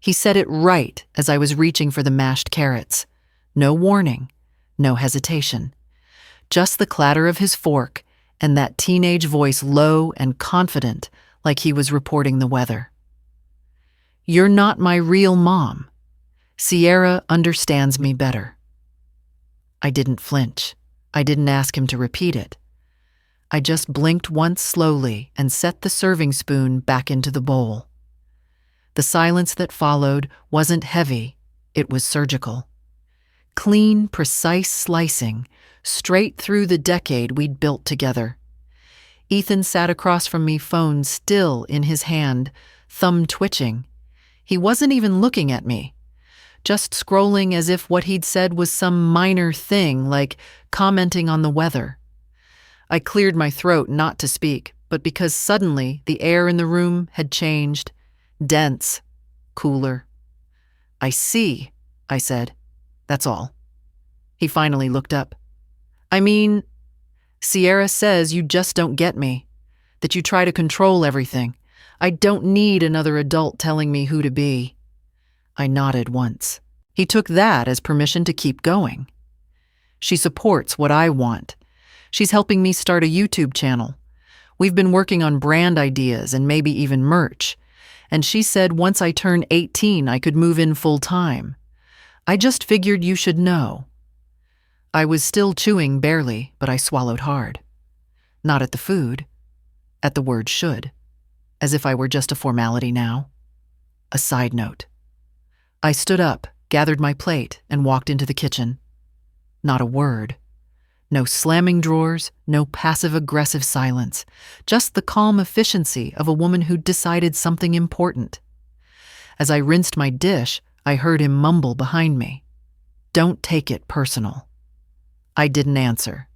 He said it right as I was reaching for the mashed carrots. No warning, no hesitation. Just the clatter of his fork and that teenage voice low and confident like he was reporting the weather. "You're not my real mom. Sierra understands me better." I didn't flinch. I didn't ask him to repeat it. I just blinked once slowly and set the serving spoon back into the bowl. The silence that followed wasn't heavy, it was surgical. Clean, precise slicing, straight through the decade we'd built together. Ethan sat across from me, phone still in his hand, thumb twitching. He wasn't even looking at me, just scrolling as if what he'd said was some minor thing, like commenting on the weather. I cleared my throat not to speak, but because suddenly the air in the room had changed. Dense, cooler. "I see," I said. "That's all." He finally looked up. "I mean, Sierra says you just don't get me, that you try to control everything. I don't need another adult telling me who to be." I nodded once. He took that as permission to keep going. "She supports what I want. She's helping me start a YouTube channel. We've been working on brand ideas and maybe even merch. And she said once I turn 18, I could move in full time. I just figured you should know." I was still chewing barely, but I swallowed hard. Not at the food, at the word should, as if I were just a formality now. A side note. I stood up, gathered my plate, and walked into the kitchen. Not a word. No slamming drawers, no passive-aggressive silence, just the calm efficiency of a woman who'd decided something important. As I rinsed my dish, I heard him mumble behind me, "Don't take it personal." I didn't answer,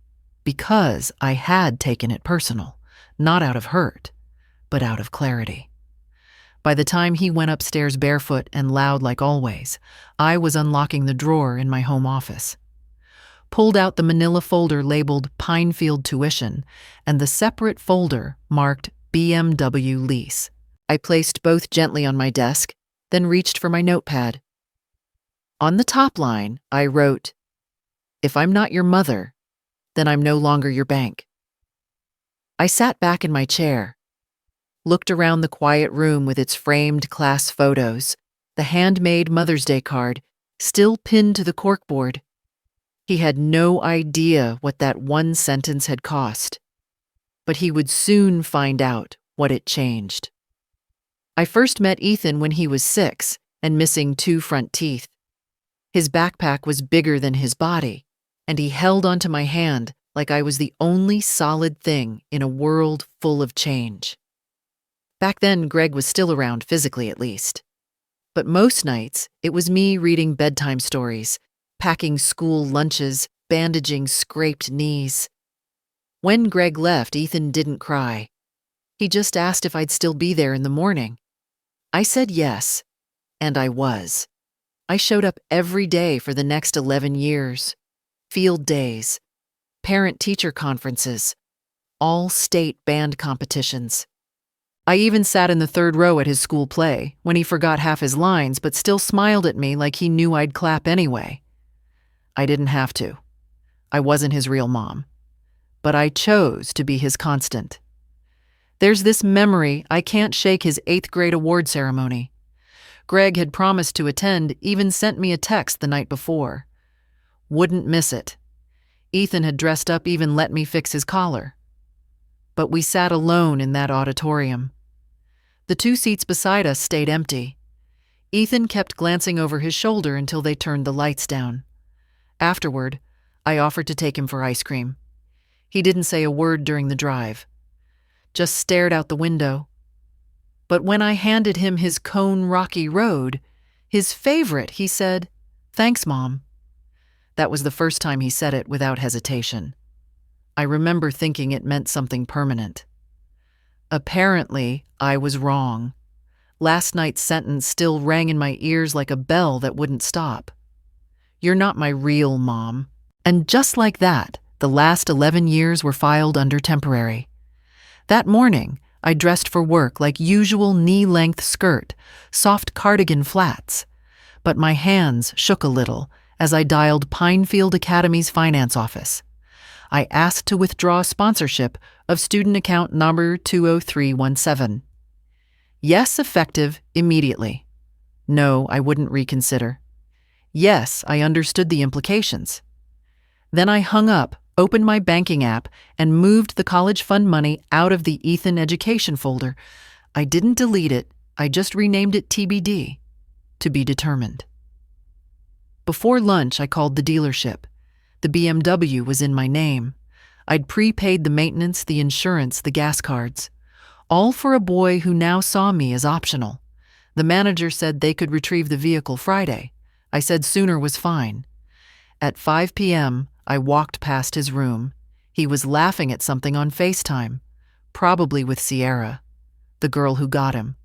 because I had taken it personal, not out of hurt, but out of clarity. By the time he went upstairs barefoot and loud like always, I was unlocking the drawer in my home office. Pulled out the manila folder labeled Pinefield Tuition and the separate folder marked BMW Lease. I placed both gently on my desk, then reached for my notepad. On the top line, I wrote, "If I'm not your mother, then I'm no longer your bank." I sat back in my chair, looked around the quiet room with its framed class photos, the handmade Mother's Day card, still pinned to the corkboard. He had no idea what that one sentence had cost, but he would soon find out what it changed. I first met Ethan when he was 6 and missing 2 front teeth. His backpack was bigger than his body, and he held onto my hand like I was the only solid thing in a world full of change. Back then, Greg was still around physically at least. But most nights, it was me reading bedtime stories, packing school lunches, bandaging scraped knees. When Greg left, Ethan didn't cry. He just asked if I'd still be there in the morning. I said yes, and I was. I showed up every day for the next 11 years. Field days, parent-teacher conferences, all state band competitions. I even sat in the 3rd row at his school play when he forgot half his lines but still smiled at me like he knew I'd clap anyway. I didn't have to. I wasn't his real mom. But I chose to be his constant. There's this memory I can't shake: his 8th grade award ceremony. Greg had promised to attend, even sent me a text the night before. Wouldn't miss it. Ethan had dressed up, even let me fix his collar. But we sat alone in that auditorium. The 2 seats beside us stayed empty. Ethan kept glancing over his shoulder until they turned the lights down. Afterward, I offered to take him for ice cream. He didn't say a word during the drive, just stared out the window. But when I handed him his cone Rocky Road, his favorite, he said, "Thanks, Mom." That was the first time he said it without hesitation. I remember thinking it meant something permanent. Apparently, I was wrong. Last night's sentence still rang in my ears like a bell that wouldn't stop. "You're not my real mom." And just like that, the last 11 years were filed under temporary. That morning, I dressed for work like usual knee-length skirt, soft cardigan flats. But my hands shook a little as I dialed Pinefield Academy's finance office. I asked to withdraw sponsorship of student account number 20317. Yes, effective immediately. No, I wouldn't reconsider. Yes, I understood the implications. Then I hung up, opened my banking app, and moved the college fund money out of the Ethan Education folder. I didn't delete it, I just renamed it TBD, to be determined. Before lunch, I called the dealership. The BMW was in my name. I'd prepaid the maintenance, the insurance, the gas cards. All for a boy who now saw me as optional. The manager said they could retrieve the vehicle Friday. I said sooner was fine. At 5 p.m., I walked past his room. He was laughing at something on FaceTime, probably with Sierra, the girl who got him.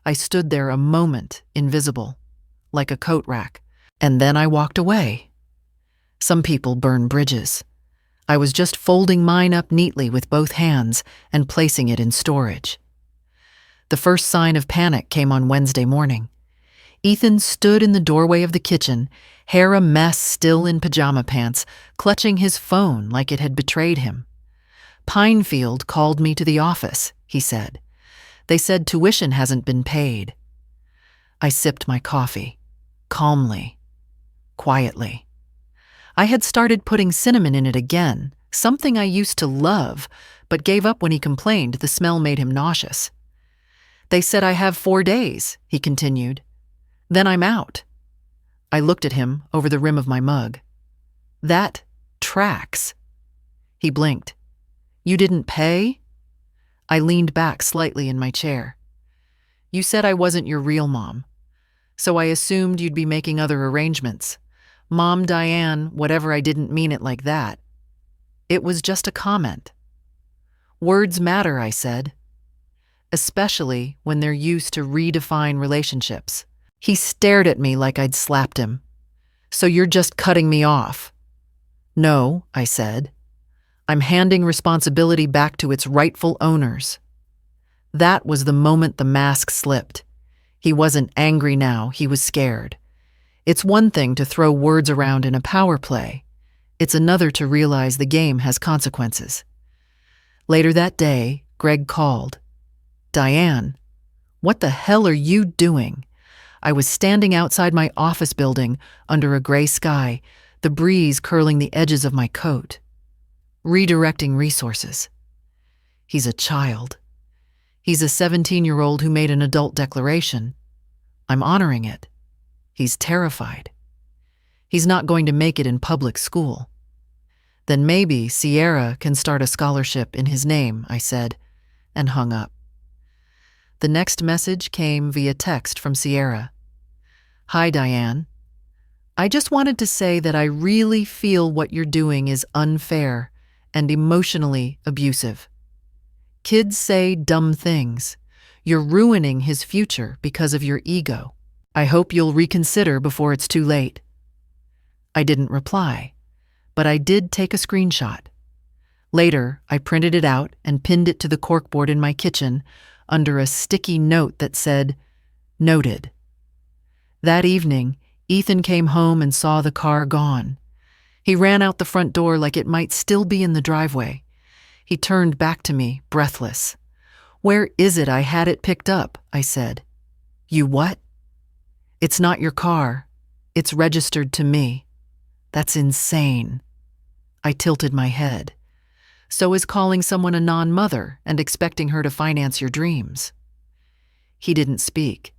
I stood there a moment, invisible, like a coat rack, and then I walked away. Some people burn bridges. I was just folding mine up neatly with both hands and placing it in storage. The first sign of panic came on Wednesday morning. Ethan stood in the doorway of the kitchen, hair a mess, still in pajama pants, clutching his phone like it had betrayed him. Pinefield called me to the office, he said. They said tuition hasn't been paid. I sipped my coffee, calmly, quietly. I had started putting cinnamon in it again, something I used to love, but gave up when he complained the smell made him nauseous. They said I have 4 days, he continued. Then I'm out. I looked at him over the rim of my mug. That tracks. He blinked. You didn't pay? I leaned back slightly in my chair. You said I wasn't your real mom, so I assumed you'd be making other arrangements. Mom Diane, whatever, I didn't mean it like that. It was just a comment. Words matter, I said, especially when they're used to redefine relationships. He stared at me like I'd slapped him. So you're just cutting me off? No, I said. I'm handing responsibility back to its rightful owners. That was the moment the mask slipped. He wasn't angry now, he was scared. It's one thing to throw words around in a power play. It's another to realize the game has consequences. Later that day, Greg called. Diane, what the hell are you doing? I was standing outside my office building under a gray sky, the breeze curling the edges of my coat. Redirecting resources. He's a child. He's a 17-year-old who made an adult declaration. I'm honoring it. He's terrified. He's not going to make it in public school. Then maybe Sierra can start a scholarship in his name, I said, and hung up. The next message came via text from Sierra. Hi, Diane. I just wanted to say that I really feel what you're doing is unfair and emotionally abusive. Kids say dumb things. You're ruining his future because of your ego. I hope you'll reconsider before it's too late. I didn't reply, but I did take a screenshot. Later, I printed it out and pinned it to the corkboard in my kitchen under a sticky note that said, Noted. That evening, Ethan came home and saw the car gone. He ran out the front door like it might still be in the driveway. He turned back to me, breathless. Where is it? I had it picked up, I said. You what? It's not your car. It's registered to me. That's insane. I tilted my head. So is calling someone a non-mother and expecting her to finance your dreams. He didn't speak.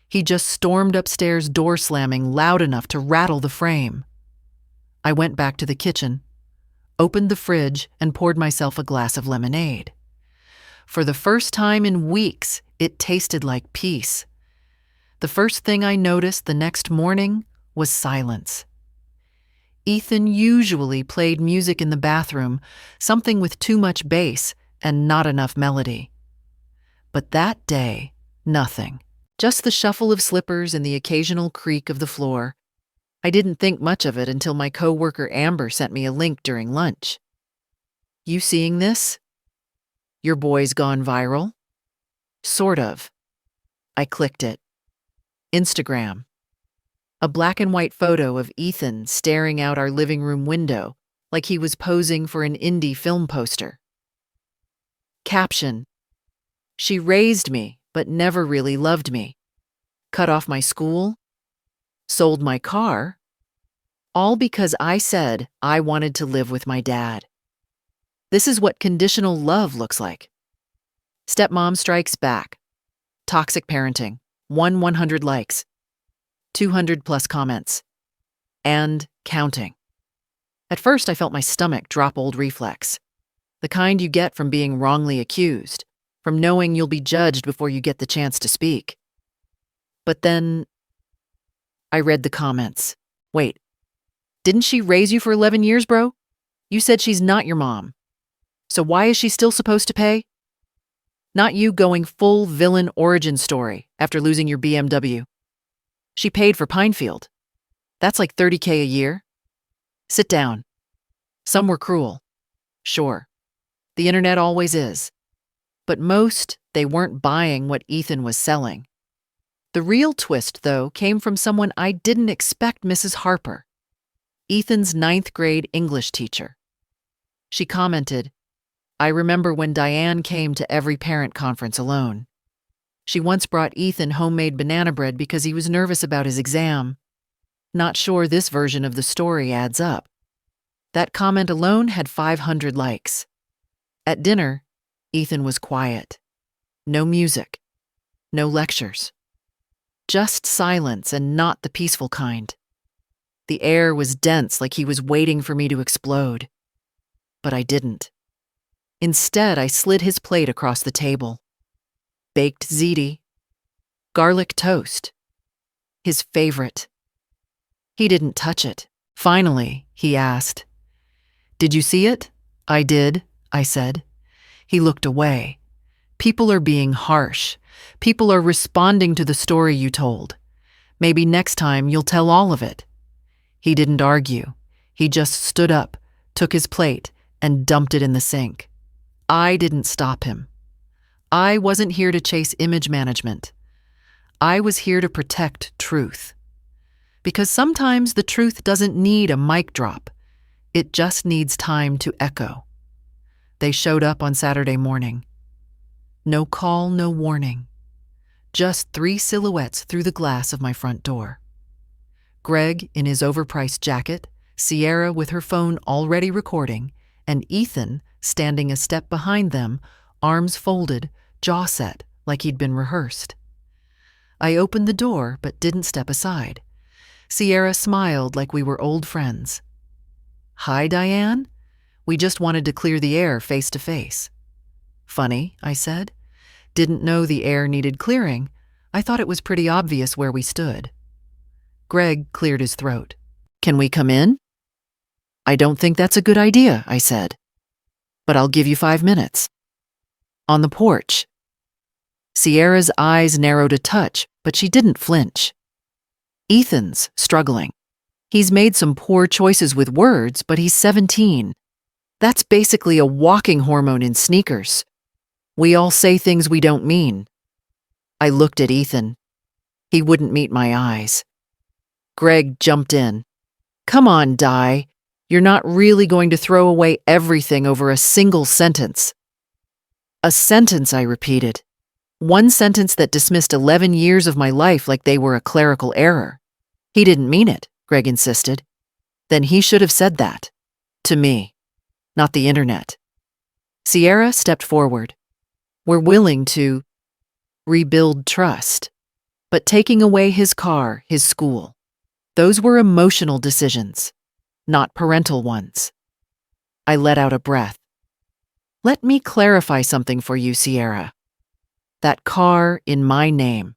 He just stormed upstairs, door slamming loud enough to rattle the frame. I went back to the kitchen, opened the fridge, and poured myself a glass of lemonade. For the first time in weeks, it tasted like peace. The first thing I noticed the next morning was silence. Ethan usually played music in the bathroom, something with too much bass and not enough melody. But that day, nothing. Just the shuffle of slippers and the occasional creak of the floor. I didn't think much of it until my coworker Amber sent me a link during lunch. You seeing this? Your boy's gone viral? Sort of. I clicked it. Instagram. A black and white photo of Ethan staring out our living room window like he was posing for an indie film poster. Caption: She raised me, but never really loved me. Cut off my school. Sold my car. All because I said I wanted to live with my dad. This is what conditional love looks like. Stepmom strikes back. Toxic parenting. 100 likes. 200 plus comments. And counting. At first, I felt my stomach drop old reflex. The kind you get from being wrongly accused, from knowing you'll be judged before you get the chance to speak. But then I read the comments. Wait, didn't she raise you for 11 years, bro? You said she's not your mom. So why is she still supposed to pay? Not you going full villain origin story after losing your BMW. She paid for Pinefield. That's like $30K a year. Sit down. Some were cruel. Sure. The internet always is. But most, they weren't buying what Ethan was selling. The real twist, though, came from someone I didn't expect, Mrs. Harper, Ethan's 9th grade English teacher. She commented, I remember when Diane came to every parent conference alone. She once brought Ethan homemade banana bread because he was nervous about his exam. Not sure this version of the story adds up. That comment alone had 500 likes. At dinner, Ethan was quiet. No music. No lectures. Just silence, and not the peaceful kind. The air was dense, like he was waiting for me to explode. But I didn't. Instead, I slid his plate across the table. Baked ziti. Garlic toast. His favorite. He didn't touch it. Finally, he asked, Did you see it? I did, I said. He looked away. People are being harsh. People are responding to the story you told. Maybe next time you'll tell all of it. He didn't argue. He just stood up, took his plate, and dumped it in the sink. I didn't stop him. I wasn't here to chase image management. I was here to protect truth. Because sometimes the truth doesn't need a mic drop. It just needs time to echo. They showed up on Saturday morning. No call, no warning. Just 3 silhouettes through the glass of my front door. Greg in his overpriced jacket, Sierra with her phone already recording, and Ethan standing a step behind them, arms folded, jaw set, like he'd been rehearsed. I opened the door but didn't step aside. Sierra smiled like we were old friends. Hi, Diane? We just wanted to clear the air face to face. Funny, I said. Didn't know the air needed clearing. I thought it was pretty obvious where we stood. Greg cleared his throat. Can we come in? I don't think that's a good idea, I said. But I'll give you 5 minutes. On the porch. Sierra's eyes narrowed a touch, but she didn't flinch. Ethan's struggling. He's made some poor choices with words, but he's 17. That's basically a walking hormone in sneakers. We all say things we don't mean. I looked at Ethan. He wouldn't meet my eyes. Greg jumped in. Come on, Di. You're not really going to throw away everything over a single sentence. A sentence, I repeated. One sentence that dismissed 11 years of my life like they were a clerical error. He didn't mean it, Greg insisted. Then he should have said that. To me, not the internet. Sierra stepped forward. We're willing to rebuild trust. But taking away his car, his school, those were emotional decisions, not parental ones. I let out a breath. Let me clarify something for you, Sierra. That car in my name.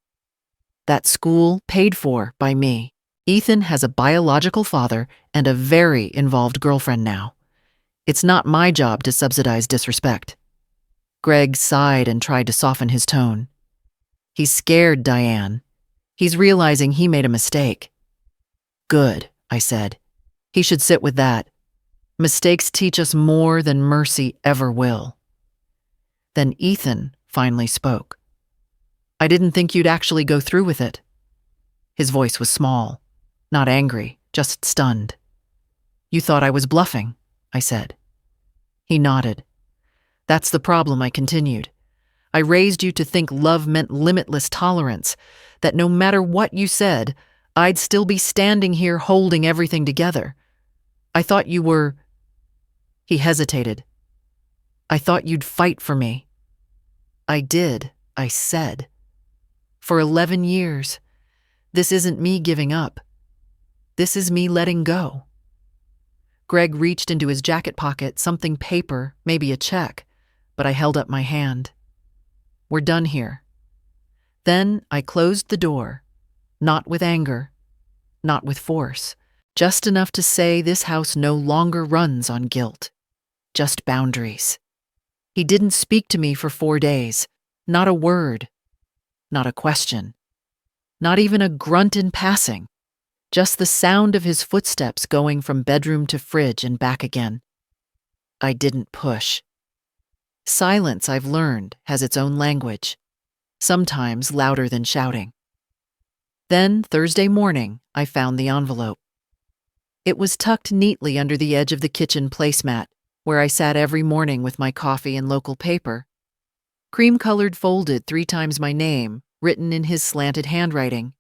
That school paid for by me. Ethan has a biological father and a very involved girlfriend now. It's not my job to subsidize disrespect. Greg sighed and tried to soften his tone. He's scared, Diane. He's realizing he made a mistake. Good, I said. He should sit with that. Mistakes teach us more than mercy ever will. Then Ethan finally spoke. "I didn't think you'd actually go through with it." His voice was small, not angry, just stunned. "You thought I was bluffing," I said. He nodded. "That's the problem," I continued. "I raised you to think love meant limitless tolerance, that no matter what you said, I'd still be standing here holding everything together. I thought you were—" He hesitated. "I thought you'd fight for me." "I did," I said. "For 11 years. This isn't me giving up. This is me letting go." Greg reached into his jacket pocket, something paper, maybe a check, but I held up my hand. "We're done here." Then I closed the door, not with anger, not with force, just enough to say this house no longer runs on guilt, just boundaries. He didn't speak to me for 4 days, not a word, not a question, not even a grunt in passing, just the sound of his footsteps going from bedroom to fridge and back again. I didn't push. Silence, I've learned, has its own language, sometimes louder than shouting. Then, Thursday morning, I found the envelope. It was tucked neatly under the edge of the kitchen placemat, where I sat every morning with my coffee and local paper. Cream-colored folded 3 times my name, written in his slanted handwriting.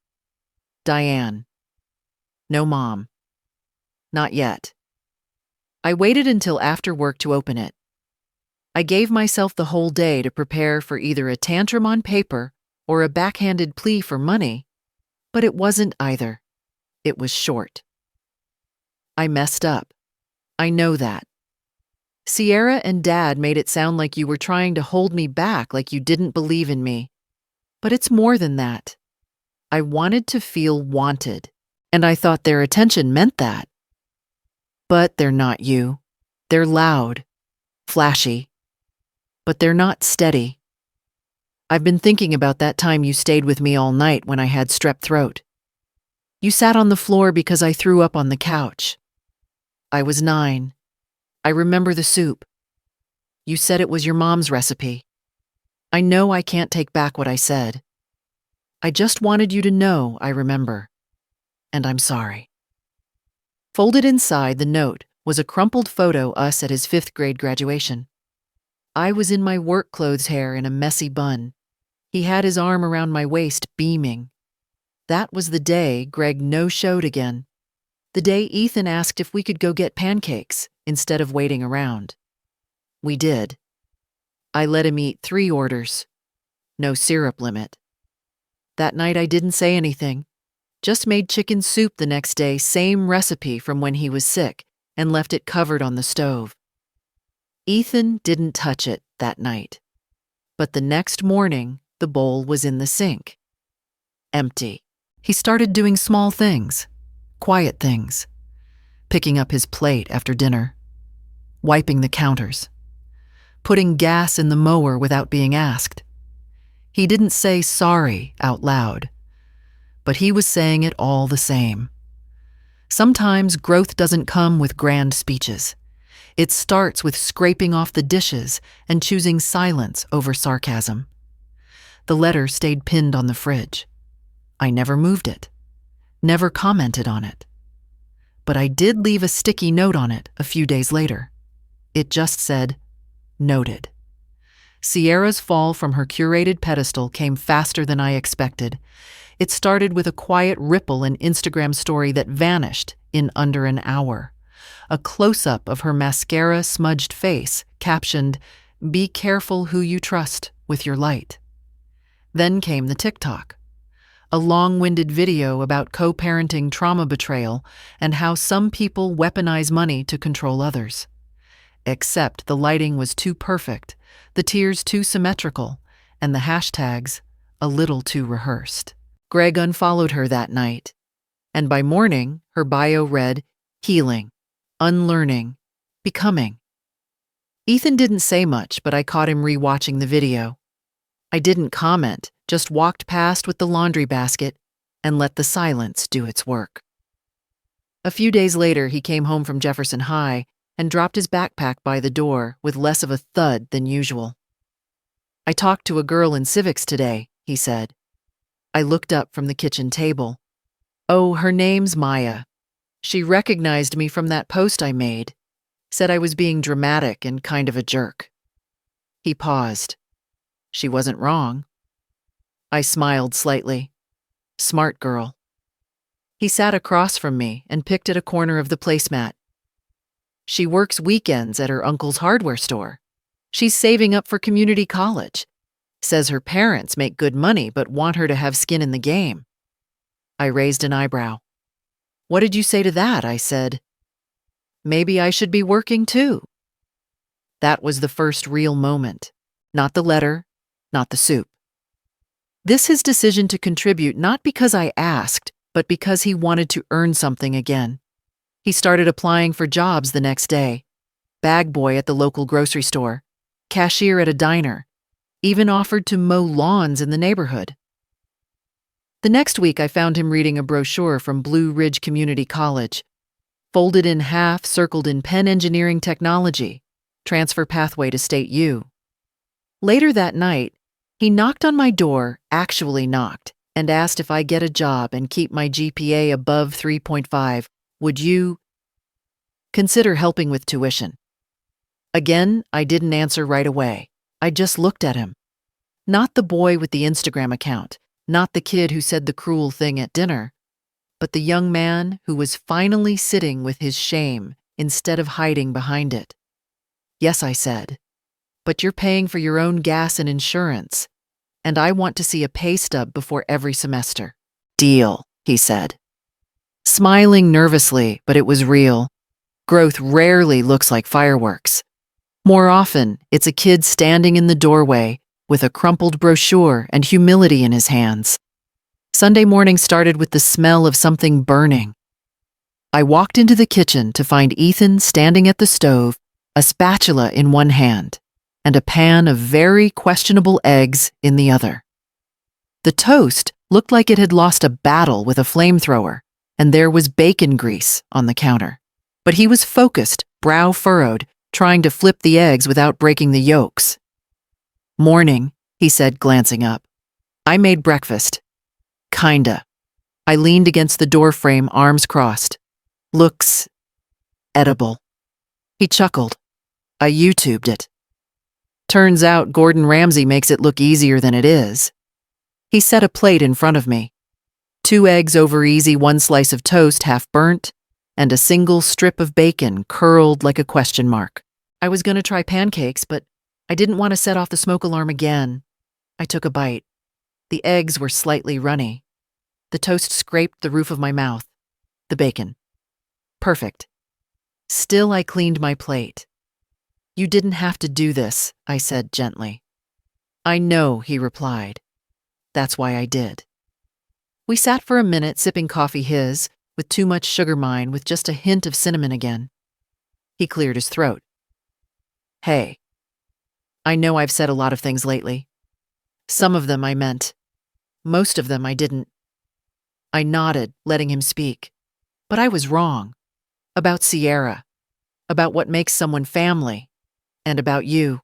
Diane. No mom. Not yet. I waited until after work to open it. I gave myself the whole day to prepare for either a tantrum on paper or a backhanded plea for money, but it wasn't either. It was short. I messed up. I know that. Sierra and Dad made it sound like you were trying to hold me back, like you didn't believe in me. But it's more than that. I wanted to feel wanted, and I thought their attention meant that. But they're not you. They're loud, flashy, but they're not steady. I've been thinking about that time you stayed with me all night when I had strep throat. You sat on the floor because I threw up on the couch. I was 9. I remember the soup. You said it was your mom's recipe. I know I can't take back what I said. I just wanted you to know I remember. And I'm sorry. Folded inside the note was a crumpled photo us at his 5th grade graduation. I was in my work clothes hair in a messy bun. He had his arm around my waist, beaming. That was the day Greg no-showed again. The day Ethan asked if we could go get pancakes instead of waiting around. We did. I let him eat 3 orders. No syrup limit. That night I didn't say anything. Just made chicken soup the next day, same recipe from when he was sick, and left it covered on the stove. Ethan didn't touch it that night. But the next morning, the bowl was in the sink. Empty. He started doing small things, quiet things. Picking up his plate after dinner. Wiping the counters. Putting gas in the mower without being asked. He didn't say sorry out loud, but he was saying it all the same. Sometimes growth doesn't come with grand speeches. It starts with scraping off the dishes and choosing silence over sarcasm. The letter stayed pinned on the fridge. I never moved it, never commented on it. But I did leave a sticky note on it a few days later. It just said, "Noted." Sierra's fall from her curated pedestal came faster than I expected. It started with a quiet ripple in Instagram story that vanished in under an hour. A close-up of her mascara-smudged face, captioned, "Be careful who you trust with your light." Then came the TikTok. A long-winded video about co-parenting trauma betrayal and how some people weaponize money to control others. Except the lighting was too perfect, the tears too symmetrical, and the hashtags a little too rehearsed. Greg unfollowed her that night, and by morning, her bio read, "Healing, unlearning, becoming." Ethan didn't say much, but I caught him rewatching the video. I didn't comment, just walked past with the laundry basket and let the silence do its work. A few days later, he came home from Jefferson High and dropped his backpack by the door with less of a thud than usual. I talked to a girl in civics today, he said. I looked up from the kitchen table. Oh, her name's Maya. She recognized me from that post I made, said I was being dramatic and kind of a jerk. He paused. She wasn't wrong. I smiled slightly. Smart girl. He sat across from me and picked at a corner of the placemat. She works weekends at her uncle's hardware store. She's saving up for community college. Says her parents make good money but want her to have skin in the game. I raised an eyebrow. What did you say to that? I said. Maybe I should be working too. That was the first real moment. Not the letter, not the soup. This his decision to contribute not because I asked, but because he wanted to earn something again. He started applying for jobs the next day. Bag boy at the local grocery store, cashier at a diner, even offered to mow lawns in the neighborhood. The next week I found him reading a brochure from Blue Ridge Community College. Folded in half, circled in Penn Engineering Technology, transfer pathway to State U. Later that night, he knocked on my door, actually knocked, and asked if I get a job and keep my GPA above 3.5, would you consider helping with tuition? Again, I didn't answer right away. I just looked at him. Not the boy with the Instagram account, not the kid who said the cruel thing at dinner, but the young man who was finally sitting with his shame instead of hiding behind it. Yes, I said, but you're paying for your own gas and insurance, and I want to see a pay stub before every semester. Deal, he said. Smiling nervously, but it was real. Growth rarely looks like fireworks. More often, it's a kid standing in the doorway with a crumpled brochure and humility in his hands. Sunday morning started with the smell of something burning. I walked into the kitchen to find Ethan standing at the stove, a spatula in one hand, and a pan of very questionable eggs in the other. The toast looked like it had lost a battle with a flamethrower, and there was bacon grease on the counter. But he was focused, brow furrowed, trying to flip the eggs without breaking the yolks. Morning, he said, glancing up. I made breakfast. Kinda. I leaned against the doorframe, arms crossed. Looks edible. He chuckled. I YouTubed it. Turns out Gordon Ramsay makes it look easier than it is. He set a plate in front of me. 2 eggs over easy, 1 slice of toast half burnt, and a single strip of bacon curled like a question mark. I was going to try pancakes, but I didn't want to set off the smoke alarm again. I took a bite. The eggs were slightly runny. The toast scraped the roof of my mouth. The bacon. Perfect. Still, I cleaned my plate. You didn't have to do this, I said gently. I know, he replied. That's why I did. We sat for a minute sipping coffee his, with too much sugar mine, with just a hint of cinnamon again. He cleared his throat. Hey. I know I've said a lot of things lately. Some of them I meant. Most of them I didn't. I nodded, letting him speak. But I was wrong. About Sierra. About what makes someone family. And about you.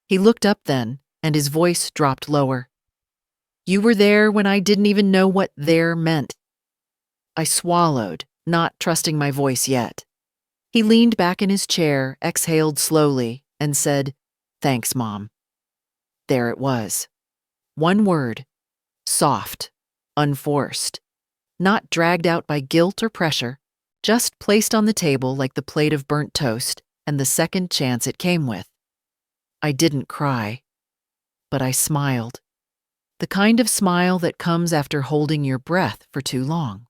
He looked up then, and his voice dropped lower. You were there when I didn't even know what there meant. I swallowed, not trusting my voice yet. He leaned back in his chair, exhaled slowly, and said, Thanks, Mom. There it was. One word. Soft. Unforced. Not dragged out by guilt or pressure, just placed on the table like the plate of burnt toast and the second chance it came with. I didn't cry, but I smiled. The kind of smile that comes after holding your breath for too long.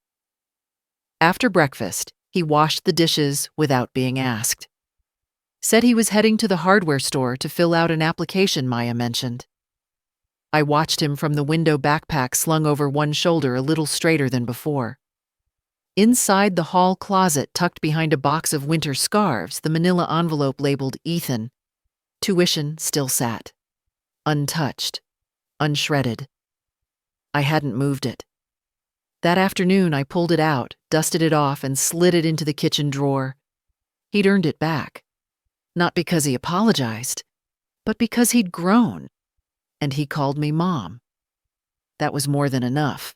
After breakfast, he washed the dishes without being asked. Said he was heading to the hardware store to fill out an application Maya mentioned. I watched him from the window, backpack slung over one shoulder a little straighter than before. Inside the hall closet, tucked behind a box of winter scarves, the manila envelope labeled Ethan. Tuition still sat. Untouched. Unshredded. I hadn't moved it. That afternoon, I pulled it out, dusted it off, and slid it into the kitchen drawer. He'd earned it back. Not because he apologized, but because he'd grown. and he called me Mom. That was more than enough.